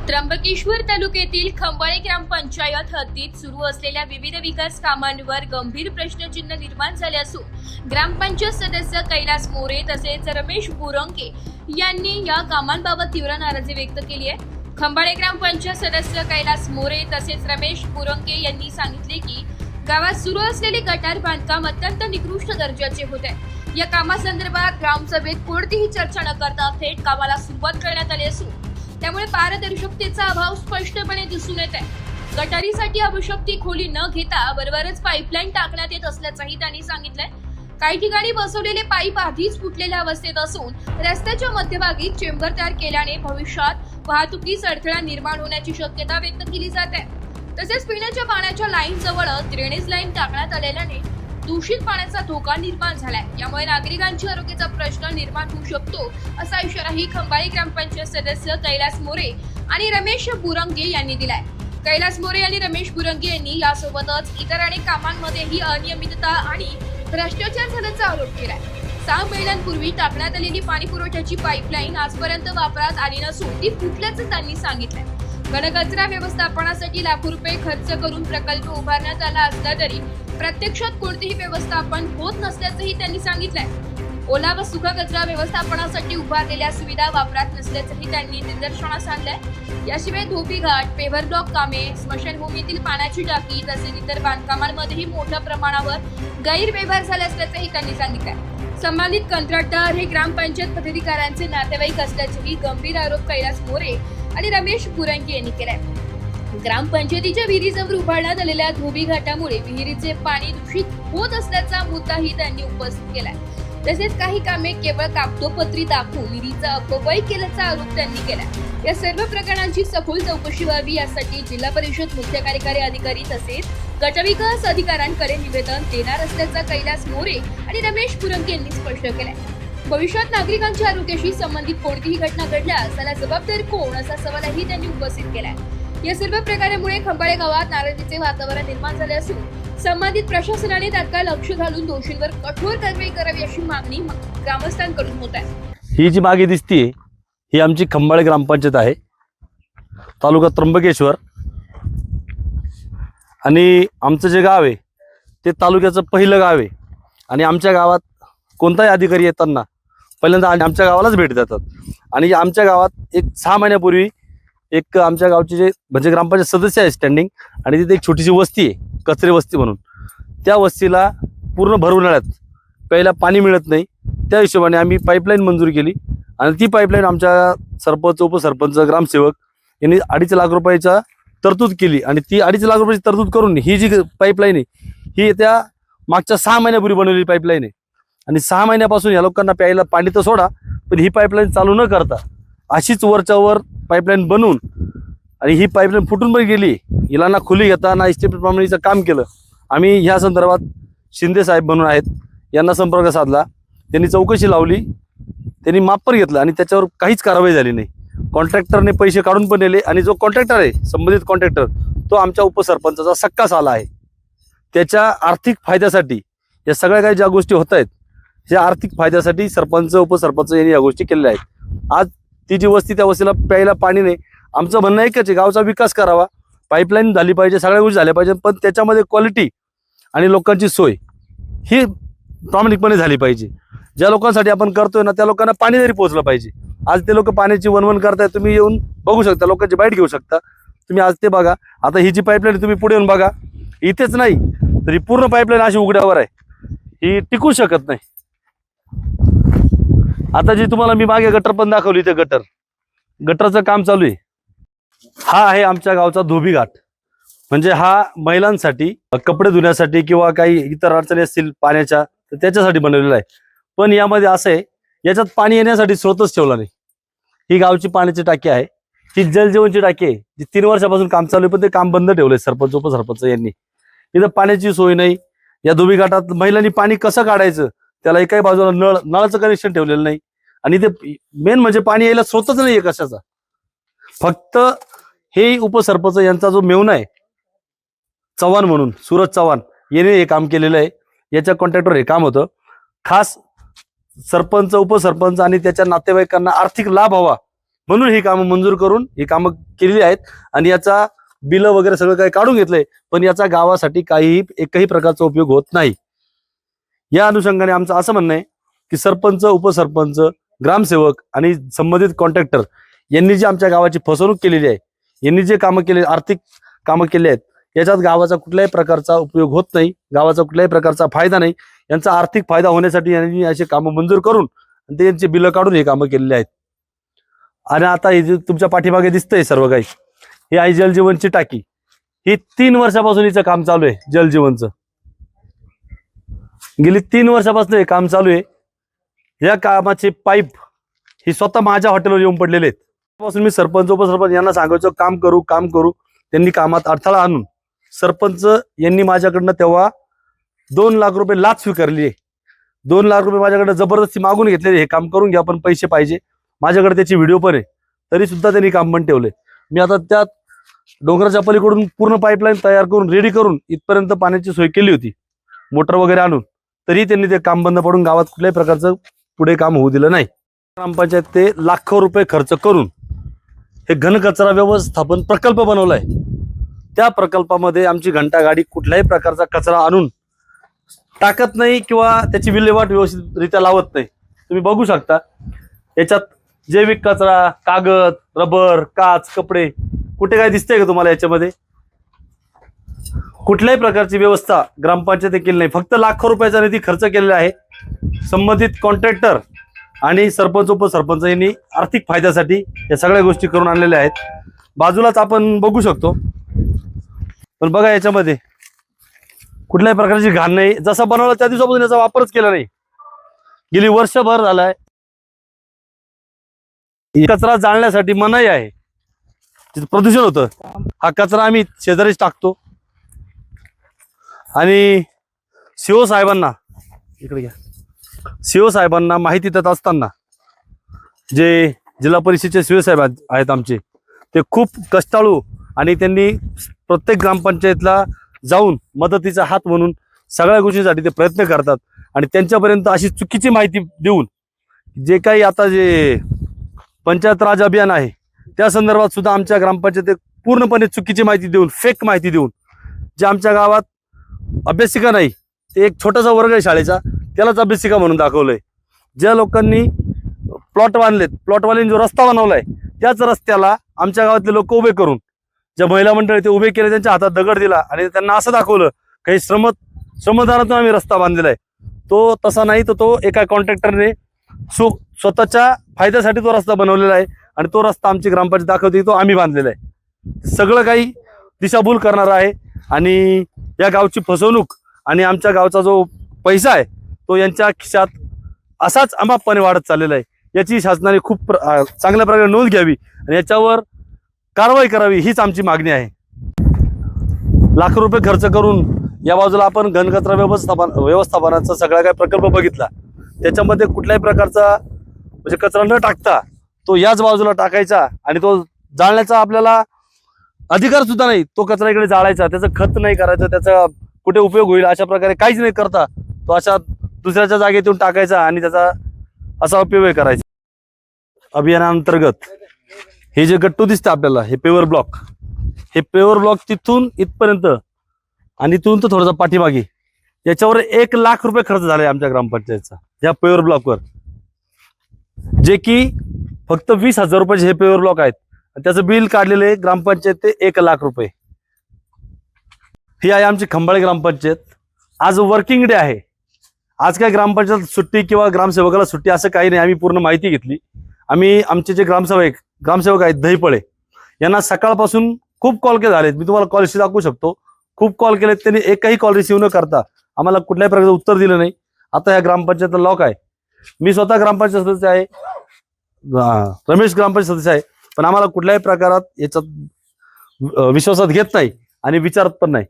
त्र्यंबकेश्वर तालुक्यातील खंबाळे ग्रामपंचायत हद्दीत सुरू असलेल्या विविध विकास कामांवर गंभीर प्रश्नचिन्ह निर्माण झाले असून ग्रामपंचायत सदस्य कैलास मोरे तसेच रमेश बुरंगे यांनी या कामांबाबत तीव्र नाराजी व्यक्त केली आहे। खंबाळे ग्रामपंचायत सदस्य कैलास मोरे तसेच रमेश बुरंगे यांनी सांगितले की गावात सुरू असलेले गटार बांधकाम अत्यंत निकृष्ट दर्जाचे होते। या कामासंदर्भात ग्रामसभेत कोणतीही चर्चा न करता थेट कामाला सुरुवात करण्यात आली असून त्यामुळे पारदर्शकतेचा अभाव स्पष्टपणे दिसून येत आहे। गटारीसाठी आवश्यक ती खोली न घेता बरोबरच पाईपलाईन टाकण्यात येत असल्याचंही त्यांनी सांगितलंय। काही ठिकाणी बसवलेले पाईप आधीच फुटलेल्या अवस्थेत असून रस्त्याच्या मध्यभागी चेंबर तयार केल्याने भविष्यात वाहतुकीस अडथळा निर्माण होण्याची शक्यता व्यक्त केली जात आहे। तसेच पिण्याच्या पाण्याच्या लाईन जवळ ड्रेनेज लाईन टाकण्यात आलेल्याने दूषित पाण्याचा धोका निर्माण झालाय। यामुळे नागरिकांच्या आरोग्याचा प्रश्न निर्माण होऊ शकतो असा इशाराही खंबाळे ग्रामपंचायत सदस्य कैलास मोरे आणि रमेश बुरंगे यांनी दिलाय। कैलास मोरे आणि रमेश बुरंगे यांनी यासोबतच इतर अनेक कामांमध्येही अनियमितता आणि भ्रष्टाचार झाल्याचा आरोप केलाय। 6 महिन्यांपूर्वी टाकण्यात आलेली पाणी पुरवठ्याची पाईपलाईन आजपर्यंत वापरात आली नसून ती फुटल्याचं त्यांनी सांगितलंय। घनकचरा व्यवस्थापनासाठी लाखो रुपये खर्च करून प्रकल्प उभारण्यात आला असला तरी प्रत्यक्षात कोणतेही व्यवस्थापन होत नसल्याचंही त्यांनी सांगितलंय। ओला व सुका कचरा व्यवस्थापनासाठी उभारलेल्या सुविधा वापरात नसल्याचंही त्यांनी निदर्शनास आणलंय। याशिवाय धोबी घाट, पेव्हर ब्लॉक कामे, स्मशानभूमीतील पाण्याची टाकी तसेच इतर बांधकामांमध्येही मोठ्या प्रमाणावर गैरव्यवहार झाले असल्याचंही त्यांनी सांगितलंय। संबंधित कंत्राटदार हे ग्रामपंचायत पदाधिकाऱ्यांचे नातेवाईक असल्याचेही गंभीर आरोप कैलास मोरे आणि रमेश बुरंगे यांनी केलाय। ग्रामपंचायतीच्या विहिरीजवळ उभारण्यात आलेल्या धोबी घाटामुळे विहिरीचे पाणी दूषित होत असल्याचा मुद्दाही त्यांनी उपस्थित केलाय। तसेच काही कामे केवळ कागदोपत्री दाखवून विहिरीचा अपव्यय केल्याचा आरोप त्यांनी केलाय। या सर्व प्रकरणांची सखोल चौकशी व्हावी यासाठी जिल्हा परिषद मुख्य कार्यकारी अधिकारी तसेच गटविकास अधिकाऱ्यांकडे निवेदन देणार असल्याचा कैलास मोरे आणि रमेश बुरंगे यांनी स्पष्ट केलाय। भविष्यात नागरिकांच्या आरोग्याशी संबंधित कोणतीही घटना घडल्यास त्याला जबाबदार कोण असा सवालही त्यांनी उपस्थित केलाय। या सर्व प्रकारामुळे खंबाळे गावात नाराजीचे वातावरण निर्माण झाले असून संबंधित प्रशासनाने तात्काळ लक्ष घालून दोषींवर कठोर कारवाई करावी अशी मागणी ग्रामस्थांकडून होत आहे। ही जी मागे दिसतीये ही आमची खंबाळे ग्रामपंचायत आहे, तालुका त्र्यंबकेश्वर, आणि आमचं जे गाव आहे ते तालुक्याचं पहिलं गाव आहे। आणि आमच्या गावात कोणताही अधिकारी येताना पहिल्यांदा आमच्या गावालाच भेट देतात। आणि आमच्या गावात एक 6 महिन्यापूर्वी एक आमच्या गावचे जे म्हणजे ग्रामपंचायत सदस्य आहे स्टँडिंग, आणि तिथे एक छोटीशी वस्ती आहे, कचरे वस्ती म्हणून, त्या वस्तीला पूर्ण भर उन्हाळ्यात प्यायला पाणी मिळत नाही। त्या हिशोबाने आम्ही पाईपलाईन मंजूर केली आणि ती पाईपलाईन आमच्या सरपंच, उपसरपंच, ग्रामसेवक यांनी 2.5 लाख रुपयाचा तरतूद केली। आणि ती 2.5 लाख रुपयाची तरतूद करून ही जी पाईपलाईन आहे ही त्या मागच्या 6 महिन्यापूर्वी बनवलेली पाईपलाईन आहे। आणि 6 महिन्यापासून या लोकांना प्यायला पाणी तर सोडा, पण ही पाईपलाईन चालू न करता अशीच वरच्या वर पाईपलाईन बनवून, आणि ही पाईपलाईन फुटून पण गेली, हिला ना खुली घेता ना इस्टेटप्रमाणेचं काम केलं। आम्ही ह्या संदर्भात शिंदे साहेब म्हणून आहेत, यांना संपर्क साधला, त्यांनी चौकशी लावली, त्यांनी माप पण घेतलं आणि त्याच्यावर काहीच कारवाई झाली नाही। कॉन्ट्रॅक्टरने पैसे काढून पण नेले आणि जो कॉन्ट्रॅक्टर आहे, संबंधित कॉन्ट्रॅक्टर, तो आमच्या उपसरपंचाचा सक्काच आला आहे। त्याच्या आर्थिक फायद्यासाठी या सगळ्या काही ज्या गोष्टी होत आहेत या आर्थिक फायद्यासाठी सरपंच, उपसरपंच यांनी या गोष्टी केलेल्या आहेत। आज ती जी वस्ती, त्या वस्तीला प्यायला पाणी नाही। आमचं म्हणणं एकच आहे, गावचा विकास करावा, पाईपलाईन झाली पाहिजे, सगळ्या गोष्टी झाल्या पाहिजे, पण त्याच्यामध्ये क्वालिटी आणि लोकांची सोय ही प्रामाणिकपणे झाली पाहिजे। ज्या लोकांसाठी आपण करतोय ना त्या लोकांना पाणी तरी पोहोचलं पाहिजे। आज ते लोक पाण्याची वणवण करताय, तुम्ही येऊन बघू शकता, लोकांची बाईट घेऊ शकता तुम्ही। आज ते बघा, आता ही जी पाईपलाईन तुम्ही पुढे येऊन बघा, इथेच नाही तरी पूर्ण पाईपलाईन अशी उघड्यावर आहे, ही टिकू शकत नाही। आता जी तुम्हाला मी मागे गटर पण दाखवली, ते गटरचं काम चालू आहे। हा आहे आमच्या गावचा धोबी घाट, म्हणजे हा महिलांसाठी कपडे धुण्यासाठी किंवा काही इतर अडचणी असतील पाण्याच्या तर त्याच्यासाठी बनवलेला आहे। पण यामध्ये असं आहे, याच्यात पाणी येण्यासाठी स्रोतच ठेवला नाही। ही गावची पाण्याची टाकी आहे, ही जलजीवनची टाकी आहे, जी 3 वर्षापासून काम चालू आहे, पण ते काम बंद ठेवलंय सरपंच, उपसरपंच यांनी। इथं पाण्याची सोय नाही। या धोबी घाटात महिलांनी पाणी कसं काढायचं त्याला एकाही बाजूला नळाचं कनेक्शन ठेवलेलं नाही। आणि ते मेन म्हणजे पाणी यायला स्रोतच नाही आहे कशाचा। फक्त हे उपसरपंच यांचा जो मेहुणा आहे चव्हाण म्हणून, सूरज चव्हाण, याने हे काम केलेलं आहे। याच्या कॉन्ट्रॅक्टवर हे काम होतं। खास सरपंच, उपसरपंच आणि त्याच्या नातेवाईकांना आर्थिक लाभ व्हावा म्हणून ही कामं मंजूर करून ही कामं केलेली आहेत आणि याचा बिल वगैरे सगळं काही काढून घेतलंय, पण याचा गावासाठी एकही प्रकारचा उपयोग होत नाही. या अनुषंगाने आमचं असं म्हणणं आहे की सरपंच, उपसरपंच, ग्रामसेवक आणि संबंधित कॉन्ट्रॅक्टर यांनी जी आमच्या गावाची फसवणूक केलेली आहे, यांनी जे कामं केले, आर्थिक कामं केले आहेत, याच्यात गावाचा कुठल्याही प्रकारचा उपयोग होत नाही, गावाचा कुठल्याही प्रकारचा फायदा नाही. यांचा आर्थिक फायदा होण्यासाठी यांनी असे कामं मंजूर करून ते यांचे बिलं काढून हे कामं केलेली आहेत. आणि आता हे जे तुमच्या पाठीमागे दिसतंय सर्व काही, ही आहे जलजीवनची टाकी. ही 3 वर्षापासून हिचं काम चालू आहे. जलजीवनचं गेली 3 वर्षापासून हे काम चालू आहे. या कामाचे पाईप ही स्वतः माझ्या हॉटेलवर येऊन पडलेले आहेत. त्यापासून मी सरपंच, उपसरपंच यांना सांगायचो काम करू. त्यांनी कामात अडथळा आणून सरपंच यांनी माझ्याकडनं तेव्हा 2 लाख रुपये लाच स्वीकारली आहे. 2 लाख रुपये माझ्याकडे जबरदस्ती मागून घेतलेले, हे काम करून घ्या पण पैसे पाहिजे. माझ्याकडे त्याची व्हिडिओ पण आहे, तरी सुद्धा त्यांनी काम बंद ठेवले. मी आता त्या डोंगराच्या पलीकडून पूर्ण पाईपलाईन तयार करून रेडी करून इथपर्यंत पाण्याची सोय केली होती, मोटर वगैरे आणून, तरी त्यांनी ते काम बंद पडून गावात कुठल्याही प्रकारचं पुढे काम होऊ दिलं नाही. ग्रामपंचायत ते लाखो रुपये खर्च करून हे घनकचरा व्यवस्थापन प्रकल्प बनवलाय. त्या प्रकल्पामध्ये आमची घंटागाडी कुठल्याही प्रकारचा कचरा आणून टाकत नाही किंवा त्याची विल्हेवाट व्यवस्थितरित्या लावत नाही. तुम्ही बघू शकता याच्यात जैविक कचरा, कागद, रबर, काच, कपडे कुठे काय दिसतंय का तुम्हाला? याच्यामध्ये कुठल्याही प्रकारची व्यवस्था ग्रामपंचायत केली नाही. फक्त लाखो रुपयाचा निधी खर्च केलेला आहे. संबंधित कॉन्ट्रॅक्टर आणि सरपंच, उपसरपंच यांनी आर्थिक फायद्यासाठी या सगळ्या गोष्टी करून आणलेल्या आहेत. बाजूलाच आपण बघू शकतो, पण बघा याच्यामध्ये कुठल्याही प्रकारची घाण नाही. जसा बनवला त्या दिवसापासून याचा वापरच केला नाही. गेली वर्षभर झालाय. कचरा जाळण्यासाठी मनाई आहे, तिथं प्रदूषण होतं. हा कचरा आम्ही शेजारीच टाकतो. आणि सीओ साहेबांना इकडे घ्या. सीओ साहेबांना माहिती देत असताना जे जिल्हा परिषदेचे सीओ साहेब आहेत आमचे, ते खूप कष्टाळू आणि त्यांनी प्रत्येक ग्रामपंचायतला जाऊन मदतीचा हात म्हणून सगळ्या गोष्टींसाठी ते प्रयत्न करतात. आणि त्यांच्यापर्यंत अशी चुकीची माहिती देऊन जे काही आता जे पंचायत राज अभियान आहे त्या संदर्भात सुद्धा आमच्या ग्रामपंचायतीत पूर्णपणे चुकीची माहिती देऊन, फेक माहिती देऊन, जे आमच्या गावात अभ्यासिका नाही, ते एक छोटासा वर्ग आहे शाळेचा, त्यालाच अभ्यासिका म्हणून दाखवलंय. ज्या लोकांनी प्लॉट बांधलेत, प्लॉटवाल्यांनी जो रस्ता बनवलाय त्याच रस्त्याला आमच्या गावातले लोक उभे करून, ज्या महिला मंडळी ते उभे केले, त्यांच्या हातात दगड दिला आणि त्यांना असं दाखवलं काही श्रमदानातून आम्ही रस्ता बांधलेला आहे. तो तसा नाही, तर तो एका कॉन्ट्रॅक्टरने स्वतःच्या फायद्यासाठी तो रस्ता बनवलेला आहे आणि तो रस्ता आमची ग्रामपंचायत दाखवते तो आम्ही बांधलेला आहे. सगळं काही दिशाभूल करणार आहे आणि या गावची फसवणूक आणि आमच्या गावचा जो पैसा आहे तो यांच्या खिशात असाच अमापपणे वाढत चाललेला आहे. याची शासनाने खूप चांगल्या प्रकारे नोंद घ्यावी आणि याच्यावर कारवाई करावी, हीच आमची मागणी आहे. लाखो रुपये खर्च करून या बाजूला आपण घनकचरा व्यवस्थापनाचा सगळा काय प्रकल्प बघितला, त्याच्यामध्ये कुठल्याही प्रकारचा म्हणजे कचरा न टाकता तो याच बाजूला टाकायचा आणि तो जाळण्याचा आपल्याला अधिकार सुद्धा नाही. तो कचरा इकडे जाळायचा, त्याचं खत नाही करायचं, त्याचा कुठे उपयोग होईल अशा प्रकारे काहीच नाही करता तो अशा दुसऱ्याच्या जागेत येऊन टाकायचा आणि त्याचा असा उपयोग करायचा. अभियानांतर्गत हे जे गट्टू दिसतं आपल्याला, हे पेवर ब्लॉक तिथून इथपर्यंत आणि इथून तर थोडासा पाठीमागे, याच्यावर 1 लाख रुपये खर्च झालाय आमच्या ग्रामपंचायतचा या पेवर ब्लॉकवर, जे की फक्त 20,000 रुपयाचे हे पेवर ब्लॉक आहेत. त्याचं बिल काढलेलं आहे ग्रामपंचायत ते 1 लाख रुपये. ही आहे आमची खंबाळे ग्रामपंचायत. आज वर्किंग डे आहे. आज काय ग्रामपंचायत सुट्टी किंवा ग्रामसेवकाला सुट्टी असं काही नाही. आम्ही पूर्ण माहिती घेतली. आम्ही आमचे जे ग्रामसेवक आहेत दहीपळे, यांना सकाळपासून खूप कॉल केले झालेत. मी तुम्हाला कॉल दाखवू शकतो. खूप कॉल केलेत त्यांनी, एकही कॉल रिसिव्ह न करता आम्हाला कुठल्याही प्रकारचं उत्तर दिलं नाही. आता या ग्रामपंचायतला लॉक आहे. मी स्वतः ग्रामपंचायत सदस्य आहे, रमेश ग्रामपंचायत सदस्य आहे, पण आम्हाला कुठल्याही प्रकारात याच्यात विश्वासात घेत नाही आणि विचारत पण नाही.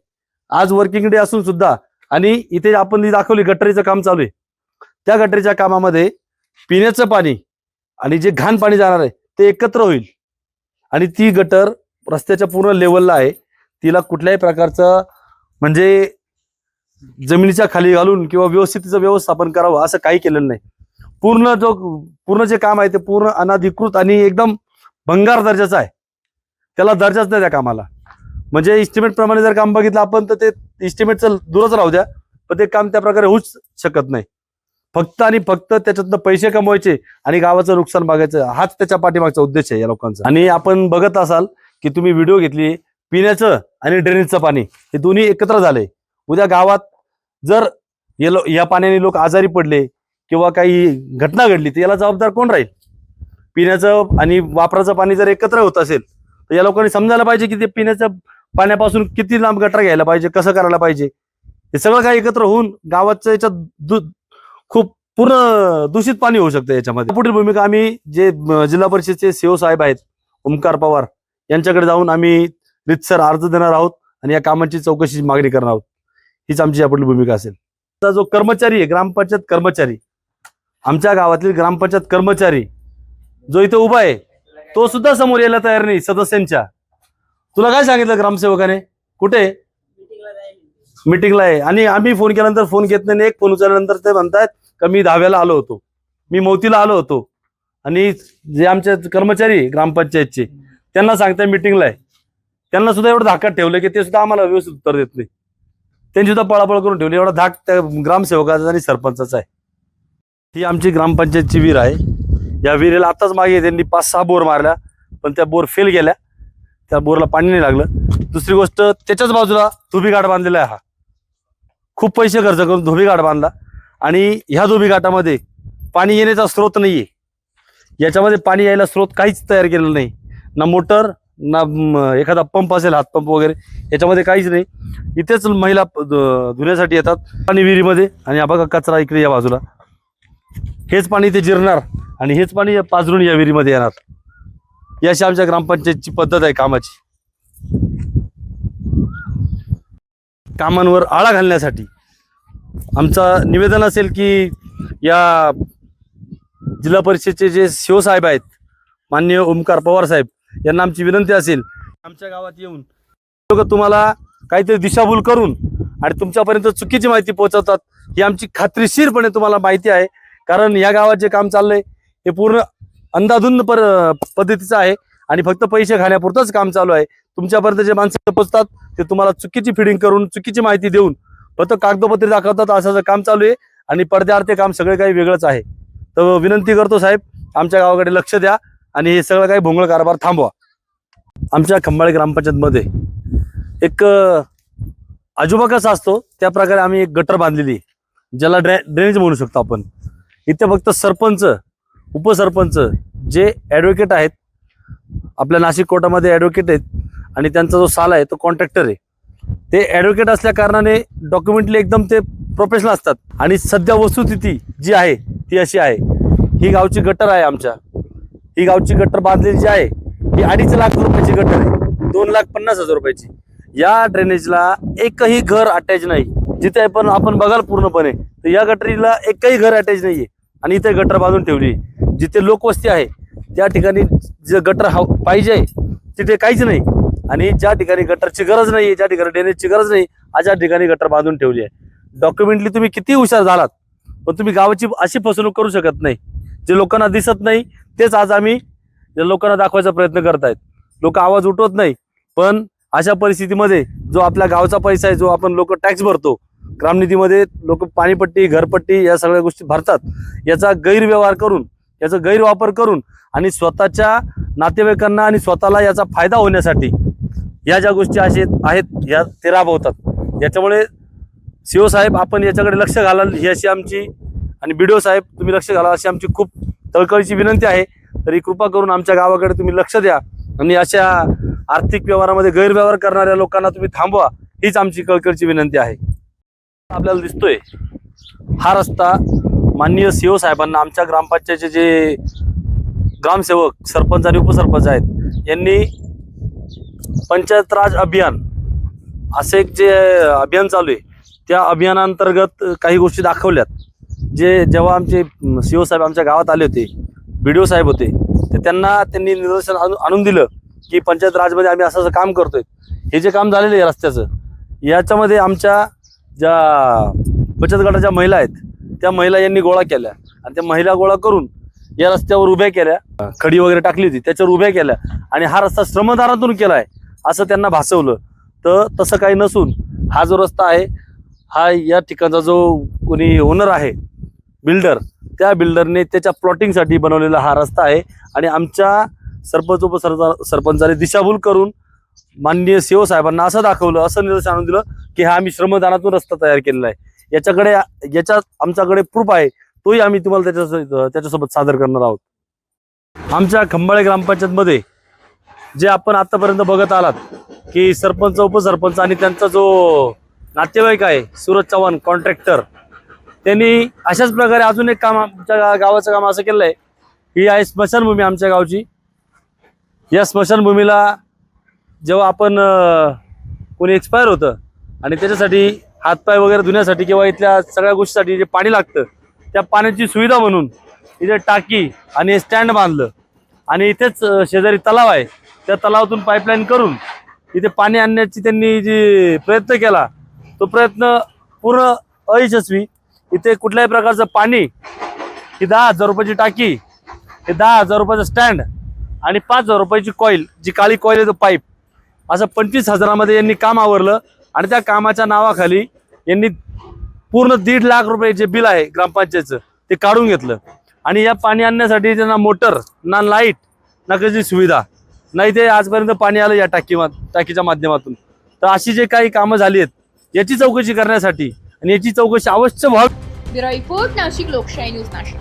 आज वर्किंग डे असून सुद्धा आणि इथे आपण जी दाखवली गटरीचं काम चालू आहे, त्या गटरीच्या कामामध्ये पिण्याचं पाणी आणि जे घाण पाणी जाणार आहे ते एकत्र होईल आणि ती गटर रस्त्याच्या पूर्ण लेवलला आहे. तिला कुठल्याही प्रकारचं म्हणजे जमिनीच्या खाली घालून किंवा व्यवस्थित तिचं व्यवस्थापन करावं असं काही केलेलं नाही. पूर्ण जे काम आहे ते पूर्ण अनधिकृत आणि एकदम भंगार दर्जाचा आहे, त्याला दर्जाच नाही त्या कामाला. म्हणजे इस्टिमेट प्रमाणे जर काम बघितलं आपण तर ते इस्टिमेटचं दूरच राहू द्या, पण ते काम त्या प्रकारे होऊच शकत नाही. फक्त आणि फक्त त्याच्यातनं पैसे कमवायचे आणि गावाचं नुकसान बघायचं, हाच त्याच्या पाठीमागचा उद्देश आहे या लोकांचा. आणि आपण बघत असाल की तुम्ही व्हिडिओ घेतली, पिण्याचं आणि ड्रेनेजचं पाणी हे दोन्ही एकत्र झाले. उद्या गावात जर या पाण्याने लोक आजारी पडले किंवा काही घटना घडली तर याला जबाबदार कोण राहील? पिण्याचं आणि वापराचं पाणी जर एकत्र होत असेल तर या लोकांनी समजायला पाहिजे की ते पिण्याच्या पाण्यापासून किती लांब गटार घ्यायला पाहिजे, कसं करायला पाहिजे. हे सगळं काही एकत्र होऊन गावाचं याच्यात खूप पूर्ण दूषित पाणी होऊ शकतं याच्यामध्ये. पुढील भूमिका आम्ही जे जिल्हा परिषदेचे सीओ साहेब आहेत ओमकार पवार यांच्याकडे जाऊन आम्ही रितसर अर्ज देणार आहोत आणि या कामाची चौकशीची मागणी करणार आहोत. हीच आमची यापुढील भूमिका असेल. जो कर्मचारी आहे, ग्रामपंचायत कर्मचारी, आमच्या गावातील ग्रामपंचायत कर्मचारी जो इथे उभा आहे तो सुद्धा समोर यायला तयार नाही सदस्यांच्या. तुला काय सांगितलं ग्रामसेवकाने? कुठे मीटिंगला आहे? आणि आम्ही फोन केल्यानंतर फोन घेत नाही. एक फोन उचलल्यानंतर ते म्हणतात का मी 10व्याला आलो होतो, मी मौतीला आलो होतो. आणि जे आमचे कर्मचारी ग्रामपंचायतचे त्यांना सांगताय मीटिंगला आहे, त्यांना सुद्धा एवढं धाकात ठेवलं की ते सुद्धा आम्हाला व्यवस्थित उत्तर देत नाही. त्यांची सुद्धा पळापळ करून ठेवली. एवढा धाक त्या ग्रामसेवकाचा आणि सरपंचाचा आहे. ही आमची ग्रामपंचायतची विहीर आहे. या विहिरीला आताच मागे त्यांनी 5-6 बोर मारल्या, पण त्या बोर फेल गेल्या, त्या बोरला पाणी नाही लागलं. दुसरी गोष्ट, त्याच्याच बाजूला धोबीघाट बांधलेला आहे. हा खूप पैसे खर्च करून धोबीघाट बांधला आणि ह्या धोबीघाटामध्ये पाणी येण्याचा स्रोत नाहीये. याच्यामध्ये पाणी यायला स्रोत काहीच तयार केलेला नाही, ना मोटर ना एखादा पंप असेल, हातपंप वगैरे, याच्यामध्ये काहीच नाही. इथेच महिला धुण्यासाठी येतात आणि विहिरीमध्ये. आणि हा बघा कचरा इकडे या बाजूला, हेच पाणी इथे जिरणार आणि हेच पाणी पाझरून या विहिरीमध्ये येणार. ही अशी आमच्या ग्रामपंचायतची पद्धत आहे कामाची. कामांवर आळा घालण्यासाठी आमचं निवेदन असेल की या जिल्हा परिषदेचे जे सीओ साहेब आहेत माननीय ओमकार पवार साहेब यांना आमची विनंती असेल, आमच्या गावात येऊन लोक तुम्हाला काहीतरी दिशाभूल करून आणि तुमच्यापर्यंत चुकीची माहिती पोहोचवतात. ही आमची खात्रीशीरपणे तुम्हाला माहिती आहे. कारण या गावात जे काम चाललंय हे पूर्ण अंधाधुंद पद्धतीचं आहे आणि फक्त पैसे खाण्यापुरतंच काम चालू आहे. तुमच्यापर्यंत जे माणसं पोहोचतात ते तुम्हाला चुकीची फिडिंग करून चुकीची माहिती देऊन फक्त कागदोपत्री दाखवतात असं काम चालू आहे आणि पडद्याआड ते काम सगळं काही वेगळंच आहे. तर विनंती करतो साहेब, आमच्या गावाकडे लक्ष द्या आणि हे सगळं काही भोंगळ कारभार थांबवा. आमच्या खंबाळे ग्रामपंचायतमध्ये एक आजोबा कसा असतो त्या प्रकारे आम्ही एक गटर बांधलेली, ज्याला ड्रेनेज म्हणू शकतो आपण. इथे फक्त सरपंच, उपसरपंच जे ॲडव्होकेट आहेत, आपल्या नाशिक कोर्टामध्ये ॲडव्होकेट आहेत आणि त्यांचा जो साला आहे तो कॉन्ट्रॅक्टर आहे. ते ॲडव्होकेट असल्या कारणाने डॉक्युमेंटली एकदम ते प्रोफेशनल असतात. आणि सध्या वस्तुस्थिती जी आहे ती अशी आहे, ही गावची गटर आहे आमच्या. ही गावची गटर बांधलेली जी आहे ही 2.5 लाख रुपयाची गटर आहे, 2,50,000 रुपयाची. या ड्रेनेजला एकही घर अटॅच नाही. जिथे पण आपण बघाल पूर्णपणे तर या गटरीला एकही घर अटॅच नाहीये आणि इथे गटर बांधून ठेवली. जिथे लोकवस्ती आहे त्या ठिकाणी जे गटर पाहिजे तिथे काहीच नाही आणि ज्या ठिकाणी गटरची गरज नाही, ज्या ठिकाणी ड्रेनेजची गरज नाही, अशा ठिकाणी गटर बांधून ठेवली आहे. डॉक्युमेंटली तुम्ही किती हुशार झालात पण तुम्ही गावाची अशी फसवणूक करू शकत नाही. जे लोकांना दिसत नाही तेच आज आम्ही लोकांना दाखवायचा प्रयत्न करत आहेत. लोक आवाज उठवत नाही, पण अशा परिस्थितीमध्ये जो आपल्या गावचा पैसा आहे, जो आपण लोक टॅक्स भरतो, ग्रामनिधीमध्ये लोक पाणीपट्टी, घरपट्टी या सगळ्या गोष्टी भरतात, याचा गैरव्यवहार करून, याचा गैरवापर करून आणि स्वतःच्या नातेवाईकांना आणि स्वतःला याचा फायदा होण्यासाठी या ज्या गोष्टी आहेत या ते राबवतात. याच्यामुळे सीओ साहेब आपण याच्याकडे लक्ष घालाल ही अशी आमची, आणि BDO साहेब तुम्ही लक्ष घाला अशी आमची खूप तळकळीची विनंती आहे. तरी कृपा करून आमच्या गावाकडे तुम्ही लक्ष द्या आणि अशा आर्थिक व्यवहारामध्ये गैरव्यवहार करणाऱ्या लोकांना तुम्ही थांबवा, हीच आमची कळकळीची विनंती आहे. आपल्याला दिसतोय हा रस्ता माननीय सीओ साहेबांना आमच्या ग्रामपंचायतचे जे ग्रामसेवक, सरपंच आणि उपसरपंच आहेत यांनी पंचायत राज अभियान असे एक जे अभियान चालू आहे त्या अभियानांतर्गत काही गोष्टी दाखवल्यात. जे जेव्हा आमचे सीओ साहेब आमच्या गावात आले होते, BDO साहेब होते, तर त्यांनी निदर्शन आणून दिलं की पंचायत राजमध्ये आम्ही असं काम करतोय. हे जे काम झालेलं आहे रस्त्याचं, याच्यामध्ये आमच्या ज्या बचत गटाच्या महिला आहेत त्या महिला यांनी गोळा केल्या आणि त्या महिला गोळा करून या रस्त्यावर उभ्या केल्या, खडी वगैरे टाकली होती त्याच्यावर उभ्या केल्या आणि हा रस्ता श्रमदानातून केलाय असं त्यांना भासवलं. तर तसं काही नसून हा जो रस्ता आहे हा या ठिकाणचा जो कोणी ओनर आहे बिल्डर, त्या बिल्डरने त्याच्या प्लॉटिंगसाठी बनवलेला हा रस्ता आहे. आणि आमच्या सरपंच उपसरपंचाने दिशाभूल करून माननीय सीओ साहेबांना असं दाखवलं, असं निदर्शन आणून दिलं की हा आम्ही श्रमदानातून रस्ता तयार केलेला आहे. याच्या आमच्याकडे प्रूफ आहे, तोही आम्ही तुम्हाला त्याच्यासोबत सादर करणार आहोत. आमच्या खंबाळे ग्रामपंचायतमध्ये जे आपण आतापर्यंत बघत आलात की सरपंच उपसरपंच आणि त्यांचा जो नातेवाईक आहे सूरज चव्हाण कॉन्ट्रॅक्टर, त्यांनी अशाच प्रकारे अजून एक काम आमच्या गावाचं काम असं केलं आहे. ही आहे स्मशानभूमी आमच्या गावची. या स्मशानभूमीला जेव्हा आपण कोणी एक्सपायर होतं आणि त्याच्यासाठी हातपाय वगैरे धुण्यासाठी किंवा इथल्या सगळ्या गोष्टीसाठी जे पाणी लागतं त्या पाण्याची सुविधा म्हणून इथे टाकी आणि स्टँड बांधलं. आणि इथेच शेजारी तलाव आहे, त्या तलावातून पाईपलाईन करून इथे पाणी आणण्याची त्यांनी जी प्रयत्न केला तो प्रयत्न पूर्ण अयशस्वी. इथे कुठल्याही प्रकारचं पाणी, ही 10,000 रुपयाची टाकी, हे 10,000 रुपयाचं स्टँड आणि 5,000 रुपयाची कॉईल, जी काळी कॉईल आहे तो पाईप, असं 25,000मध्ये यांनी काम आवरलं. आणि त्या कामाच्या नावाखाली यांनी पूर्ण 1.5 लाख रुपये जे बिल आहे ग्रामपंचायतचं ते काढून घेतलं. आणि या पाणी आणण्यासाठी त्यांना मोटर ना लाईट ना कशी सुविधा नाही, ते आजपर्यंत पाणी आलं या टाकीच्या माध्यमातून. तर अशी जे काही कामं झाली आहेत याची चौकशी करण्यासाठी आणि याची चौकशी अवश्य व्हावी. ब्युरो रिपोर्ट, नाशिक लोकशाही न्यूज नाशिक.